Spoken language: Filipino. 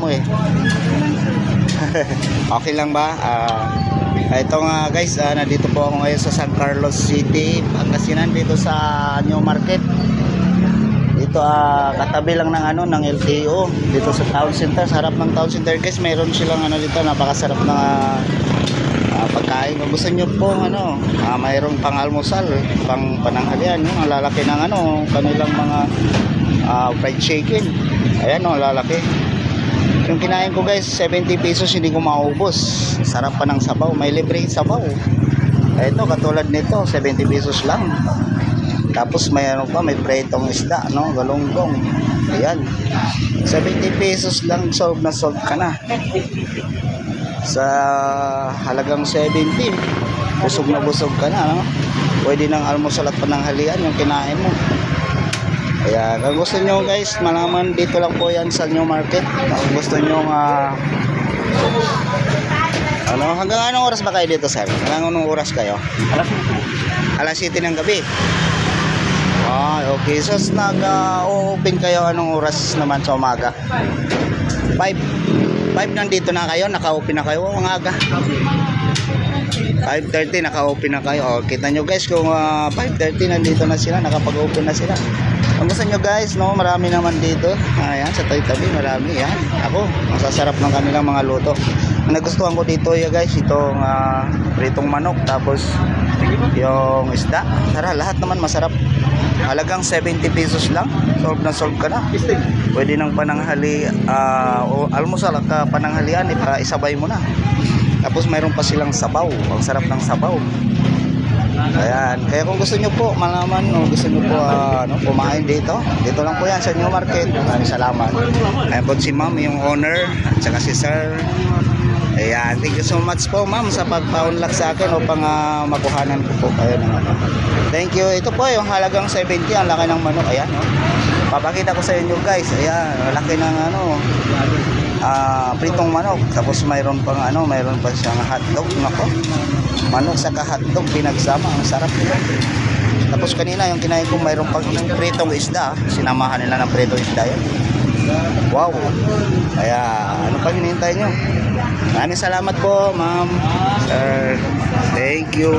mo eh. Okay lang ba? Ito nga guys, nandito po ako ngayon sa San Carlos City, Pangasinan, dito sa New Market. Dito katabi lang ng ng LTO dito sa Town Center, sa harap ng Town Center guys. Mayroon silang dito, napakasarap na pagkain. Kung gusto niyo po mayroong pang-almusal, pang pananghalian, ang lalaki ng kanilang mga fried chicken. Ayan lalaki. Yung kinain ko guys, 70 pesos, hindi ko maubos. Sarap pa ng sabaw, may libreng sabaw. Ito katulad nito, 70 pesos lang. Tapos may may pretong isda, galunggong. Ayan, 70 pesos lang, solve na solve ka na. Sa halagang 70, busog na busog ka na, Pwede ng almusal at pananghalian yung kinain mo. Kaya kung gusto nyo guys malaman, dito lang po yan sa New Market. Kung gusto nyo hanggang anong oras ba kayo dito sir? Hanggang anong oras kayo? Alas 7 ng gabi. Okay, so nag-open kayo anong oras naman sa umaga? 5 nandito na kayo, naka-open na kayo ang aga. 5:30 naka-open na kayo. Kita nyo guys kung 5:30 nandito na sila, nakapag-open na sila. Kung gusto nyo guys, marami naman dito. Ayan, sa tabi-tabi, marami. Yan. Ako, masasarap ng kanilang mga luto. Ang nagustuhan ko dito guys, itong pritong manok, tapos yung isda. Tara, lahat naman masarap. Halagang 70 pesos lang. Solve na solve ka na. Pwede ng pananghali, o almusal at pananghalian, isabay mo na. Tapos mayroon pa silang sabaw. Ang sarap ng sabaw. Ayan. Kaya kung gusto nyo po malaman, o gusto nyo po kumain dito lang po yan sa New Market. Maraming salamat. Ayan po si ma'am, yung owner, at saka si sir. Ayan. Thank you so much po ma'am sa pagpa-unlock sa akin upang makuhanan ko po kayo ng Thank you. Ito po yung halagang 70. Ang laki ng manok. Ayan. Papakita ko sa inyo guys. Ayan. Laki ng pritong manok. Tapos mayroon pang mayroon pa siyang hotdog. Nako. Manok sa hotdog pinagsama. Ang sarap nito. Tapos kanina yung kinain ko mayroon pang pritong isda. Sinamahan nila ng pritong isda yan. Wow. Kaya ano pa hinihintay nyo? Maraming salamat po ma'am, sir. Thank you.